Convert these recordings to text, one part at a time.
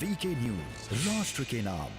VK news, राष्ट्र के नाम।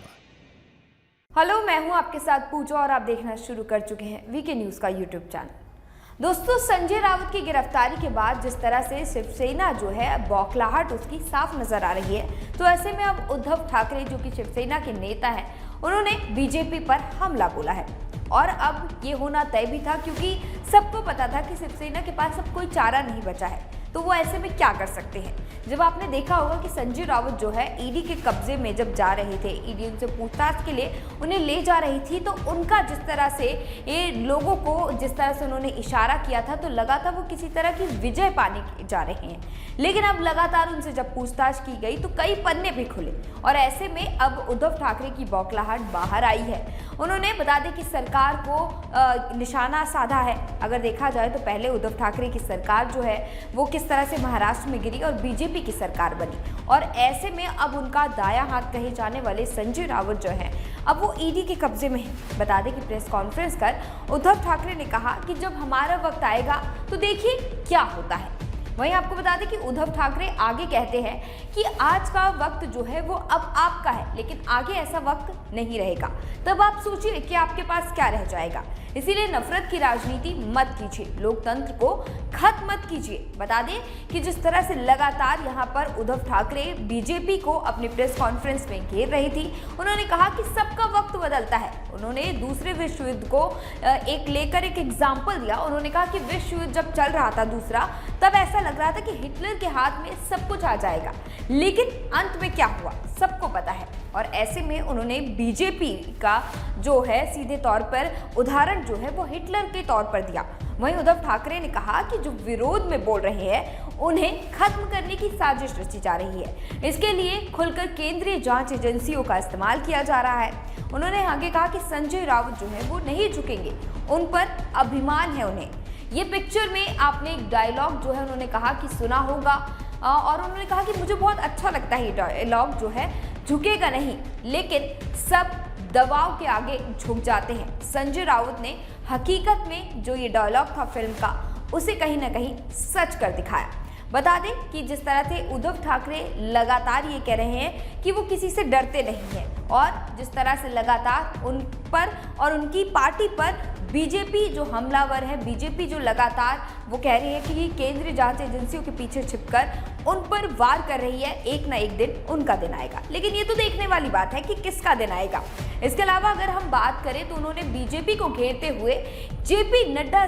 हेलो, मैं हूं आपके साथ पूजा और आप देखना शुरू कर चुके हैं वीके न्यूज का यूट्यूब चैनल। दोस्तों, संजय राउत की गिरफ्तारी के बाद जिस तरह से शिवसेना जो है बौखलाहट उसकी साफ नजर आ रही है, तो ऐसे में अब उद्धव ठाकरे जो कि शिवसेना के नेता हैं, उन्होंने बीजेपी पर हमला बोला है। और अब ये होना तय भी था, क्योंकि सबको पता था कि शिवसेना के पास अब कोई चारा नहीं बचा है, तो वो ऐसे में क्या कर सकते हैं। जब आपने देखा होगा कि संजय राउत जो है ईडी के कब्जे में जब जा रहे थे, ईडी उनसे पूछताछ के लिए उन्हें ले जा रही थी, तो उनका जिस तरह से ये लोगों को जिस तरह से उन्होंने इशारा किया था, तो लगा था वो किसी तरह की विजय पाने जा रहे हैं। लेकिन अब लगातार उनसे जब पूछताछ की गई तो कई पन्ने भी खुले, और ऐसे में अब उद्धव ठाकरे की बौखलाहट बाहर आई है। उन्होंने बता दें कि सरकार को निशाना साधा है। अगर देखा जाए तो पहले उद्धव ठाकरे की सरकार जो है वो किस तरह से महाराष्ट्र में गिरी और बीजेपी की सरकार बनी, और ऐसे में अब उनका दायां हाथ कहे जाने वाले संजय राउत जो है अब वो ईडी के कब्जे में है। बता दें कि प्रेस कॉन्फ्रेंस कर उद्धव ठाकरे ने कहा कि जब हमारा वक्त आएगा तो देखिए क्या होता है। वहीं आपको बता दें कि उद्धव ठाकरे आगे कहते हैं कि आज का वक्त जो है वो अब आपका है, लेकिन आगे ऐसा वक्त नहीं रहेगा। तब आप सोचिए कि आपके पास क्या रह जाएगा। इसीलिए नफरत की राजनीति मत कीजिए, लोकतंत्र को खत्म मत कीजिए। बता दें कि जिस तरह से लगातार यहाँ पर उद्धव ठाकरे बीजेपी को अपनी प्रेस कॉन्फ्रेंस में घेर रही थी, उन्होंने कहा कि सबका वक्त बदलता है। उन्होंने दूसरे विश्व युद्ध को एक एग्जाम्पल दिया। उन्होंने कहा कि विश्व युद्ध जब चल रहा था दूसरा, तब ऐसा लग रहा था कि हिटलर के हाथ में सब कुछ आ जाएगा, लेकिन अंत में क्या हुआ सबको पता है। और ऐसे में उन्होंने बीजेपी का जो है सीधे तौर पर उदाहरण जो है वो हिटलर के तौर पर दिया। वहीं उद्धव ठाकरे ने कहा कि जो विरोध में बोल रहे हैं उन्हें खत्म करने की साजिश रची जा रही है। इसके लिए खुलकर केंद्रीय जांच एजेंसियों का इस्तेमाल किया जा रहा है। उन्होंने आगे कहा कि संजय राउत जो है वो नहीं झुकेंगे, उन पर अभिमान है उन्हें। ये पिक्चर में आपने एक डायलॉग जो है उन्होंने कहा कि सुना होगा, और उन्होंने कहा कि मुझे बहुत अच्छा लगता है ये डायलॉग जो है, झुकेगा नहीं लेकिन सब दबाव के आगे झुक जाते हैं। संजय राउत ने हकीकत में जो ये डायलॉग था फिल्म का, उसे कहीं ना कहीं सच कर दिखाया। बता दें कि जिस तरह से उद्धव ठाकरे लगातार ये कह रहे हैं कि वो किसी से डरते नहीं हैं, और जिस तरह से लगातार उन पर और उनकी पार्टी पर बीजेपी जो हमलावर है, बीजेपी जो लगातार वो कह रही है कि केंद्रीय जांच एजेंसियों के पीछे छिपकर उन पर वार कर रही है, एक ना एक दिन उनका दिन आएगा। लेकिन ये तो देखने वाली बात है कि किसका दिन आएगा। इसके अलावा अगर हम बात करें तो उन्होंने बीजेपी को घेरते हुए जेपी नड्डा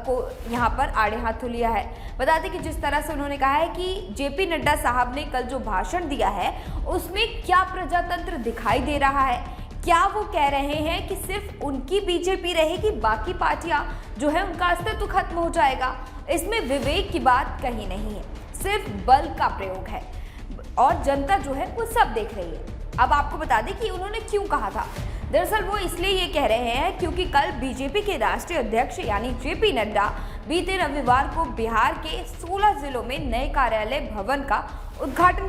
को यहाँ पर आड़े हाथों लिया है। बता दें कि जिस तरह से उन्होंने कहा है कि जेपी नड्डा साहब ने कल जो भाषण दिया है उसमें क्या प्रजातंत्र दिखाई दे रहा है। क्या वो कह रहे हैं कि सिर्फ उनकी बीजेपी रहेगी, बाकी पार्टियां जो है उनका अस्तित्व खत्म हो जाएगा। इसमें विवेक की बात कहीं नहीं है, सिर्फ बल का प्रयोग है, और जनता जो है वो सब देख रही है। अब आपको बता दें कि उन्होंने क्यों कहा था। दरअसल वो इसलिए ये कह रहे हैं क्योंकि कल बीजेपी के राष्ट्रीय अध्यक्ष यानी जेपी नड्डा बीते रविवार को बिहार के 16 जिलों में नए कार्यालय भवन का उद्घाटन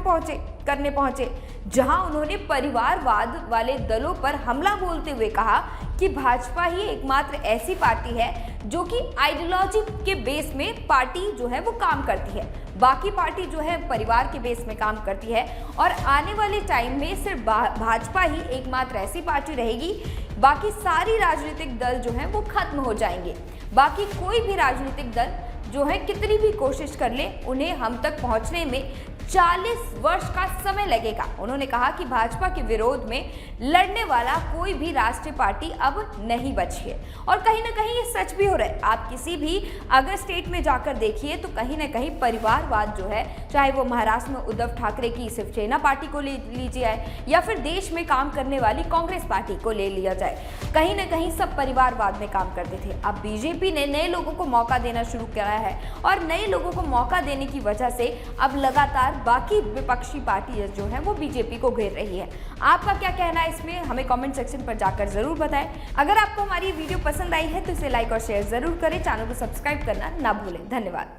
करने पहुंचे, जहां उन्होंने परिवारवाद वाले दलों पर हमला बोलते हुए कहा कि भाजपा ही एकमात्र ऐसी पार्टी है जो कि आइडियोलॉजी के बेस में पार्टी जो है वो काम करती है, बाकी पार्टी जो है परिवार के बेस में काम करती है, और आने वाले टाइम में सिर्फ भाजपा ही एकमात्र ऐसी पार्टी रहेगी, बाकी सारी राजनीतिक दल जो है वो खत्म हो जाएंगे। बाकी कोई भी राजनीतिक दल जो है कितनी भी कोशिश कर ले, उन्हें हम तक पहुंचने में 40 वर्ष का समय लगेगा। उन्होंने कहा कि भाजपा के विरोध में लड़ने वाला कोई भी राष्ट्रीय पार्टी अब नहीं बची है, और कहीं ना कहीं ये सच भी हो रहा है। आप किसी भी अगर स्टेट में जाकर देखिए तो कहीं ना कहीं परिवारवाद जो है, चाहे वो महाराष्ट्र में उद्धव ठाकरे की शिवसेना पार्टी को ले लीजिए या फिर देश में काम करने वाली कांग्रेस पार्टी को ले लिया जाए, कहीं ना कहीं सब परिवारवाद में काम करते थे। अब बीजेपी ने नए लोगों को मौका देना शुरू किया है, और नए लोगों को मौका देने की वजह से अब लगातार बाकी विपक्षी पार्टी जो है वो बीजेपी को घेर रही है। आपका क्या कहना है इसमें, हमें कमेंट सेक्शन पर जाकर जरूर बताएं। अगर आपको हमारी वीडियो पसंद आई है तो इसे लाइक और शेयर जरूर करें, चैनल को सब्सक्राइब करना ना भूलें। धन्यवाद।